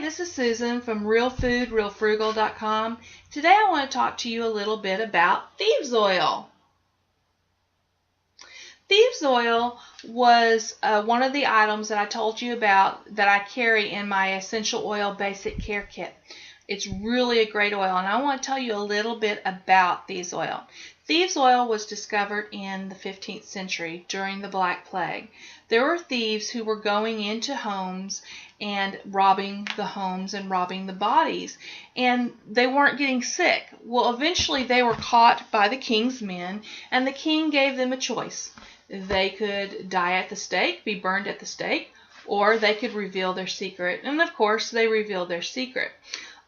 this is Susan from realfoodrealfrugal.com. Today I want to talk to you a little bit about thieves oil. Thieves oil was one of the items that I told you about that I carry in my essential oil basic care kit. It's really a great oil, and I want to tell you a little bit about thieves oil. Thieves oil was discovered in the 15th century during the Black Plague. There were thieves who were going into homes and robbing the homes and robbing the bodies, and they weren't getting sick. Well, eventually they were caught by the king's men, and the king gave them a choice. They could die at the stake, be burned at the stake, or they could reveal their secret, and of course they revealed their secret.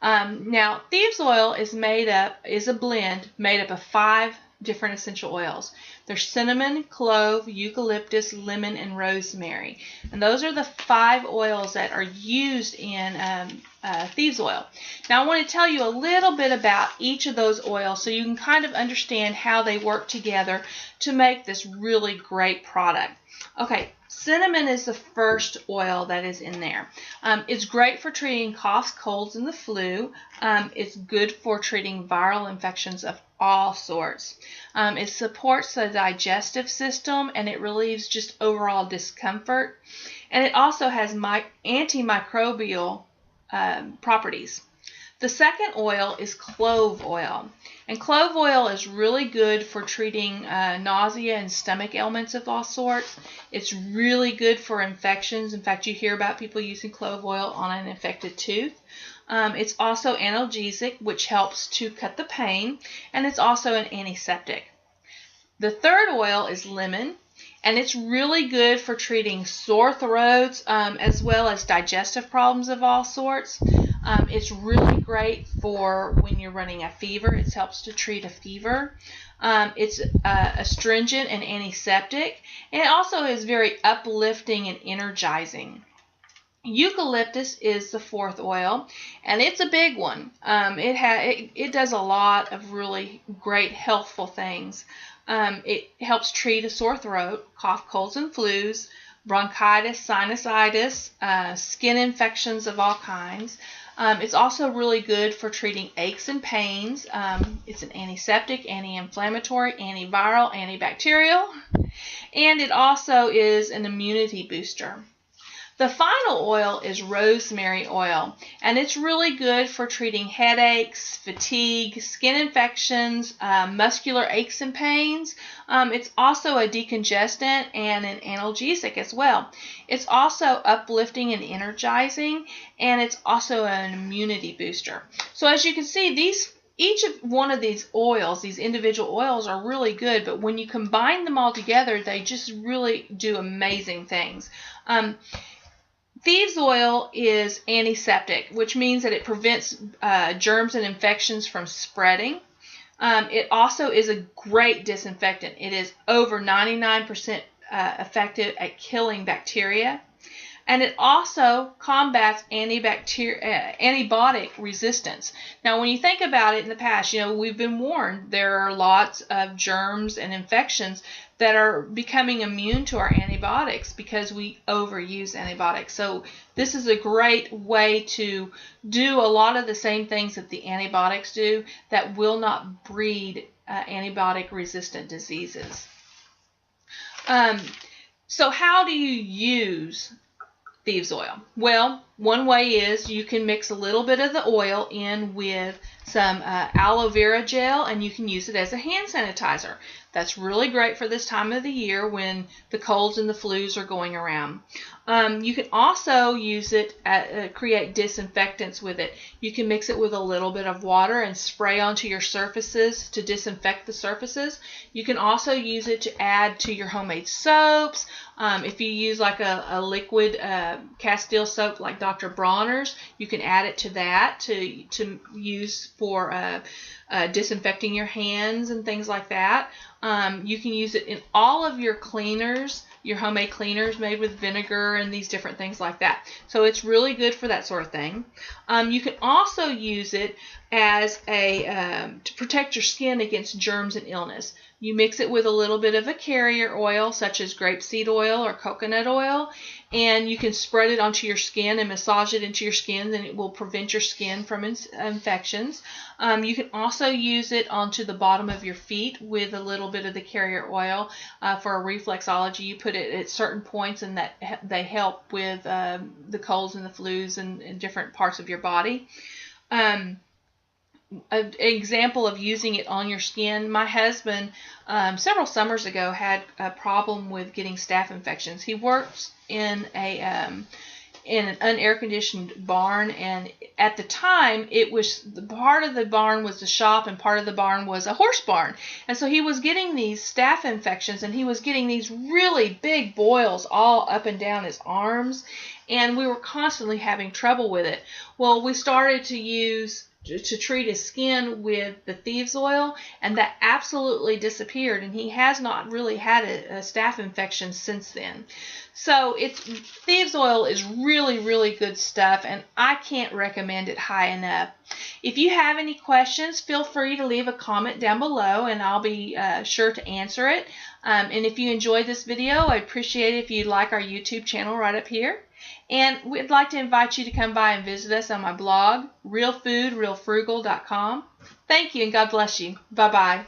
Now, thieves oil is a blend made up of 5 different essential oils. There's cinnamon, clove, eucalyptus, lemon, and rosemary. And those are the 5 oils that are used in thieves oil. Now, I want to tell you a little bit about each of those oils so you can kind of understand how they work together to make this really great product. Okay, cinnamon is the first oil that is in there. It's great for treating coughs, colds, and the flu. It's good for treating viral infections of all sorts. It supports the digestive system, and it relieves just overall discomfort. And it also has antimicrobial properties. The second oil is clove oil. And clove oil is really good for treating nausea and stomach ailments of all sorts. It's really good for infections. In fact, you hear about people using clove oil on an infected tooth. It's also analgesic, which helps to cut the pain, and it's also an antiseptic. The third oil is lemon, and it's really good for treating sore throats as well as digestive problems of all sorts. It's really great for when you're running a fever. It helps to treat a fever. It's astringent and antiseptic, and it also is very uplifting and energizing. Eucalyptus is the 4th oil, and it's a big one. It does a lot of really great healthful things. It helps treat a sore throat, cough, colds, and flus, bronchitis, sinusitis, skin infections of all kinds. It's also really good for treating aches and pains. It's an antiseptic, anti-inflammatory, antiviral, antibacterial, and it also is an immunity booster. The final oil is rosemary oil, and it's really good for treating headaches, fatigue, skin infections, muscular aches and pains. It's also a decongestant and an analgesic as well. It's also uplifting and energizing, and it's also an immunity booster. So as you can see, each one of these oils, these individual oils, are really good, but when you combine them all together, they just really do amazing things. Thieves oil is antiseptic, which means that it prevents germs and infections from spreading. It also is a great disinfectant. It is over 99% effective at killing bacteria. And it also combats antibiotic resistance. Now, when you think about it in the past, we've been warned there are lots of germs and infections that are becoming immune to our antibiotics because we overuse antibiotics. So this is a great way to do a lot of the same things that the antibiotics do that will not breed antibiotic-resistant diseases. So how do you use thieves oil? Well, one way is you can mix a little bit of the oil in with some aloe vera gel, and you can use it as a hand sanitizer. That's really great for this time of the year when the colds and the flus are going around. You can also use it, create disinfectants with it. You can mix it with a little bit of water and spray onto your surfaces to disinfect the surfaces. You can also use it to add to your homemade soaps. If you use like a liquid Castile soap like Dr. Bronner's, you can add it to that to use for disinfecting your hands and things like that. You can use it in all of your cleaners, your homemade cleaners made with vinegar and these different things like that. So it's really good for that sort of thing. You can also use it as to protect your skin against germs and illness. You mix it with a little bit of a carrier oil such as grapeseed oil or coconut oil, and you can spread it onto your skin and massage it into your skin, then it will prevent your skin from infections. You can also use it onto the bottom of your feet with a little bit of the carrier oil for a reflexology. You put it at certain points, and that they help with the colds and the flus and different parts of your body. An example of using it on your skin, my husband several summers ago had a problem with getting staph infections. He works in an unair conditioned barn, and at the time it was part of the barn was the shop and part of the barn was a horse barn, and so he was getting these staph infections, and he was getting these really big boils all up and down his arms, and we were constantly having trouble with it. Well, we started to treat his skin with the thieves oil, and that absolutely disappeared, and he has not really had a staph infection since then. So thieves oil is really, really good stuff, and I can't recommend it high enough. If you have any questions, feel free to leave a comment down below, and I'll be sure to answer it. And if you enjoyed this video, I'd appreciate it if you'd like our YouTube channel right up here. And we'd like to invite you to come by and visit us on my blog, realfoodrealfrugal.com. Thank you, and God bless you. Bye-bye.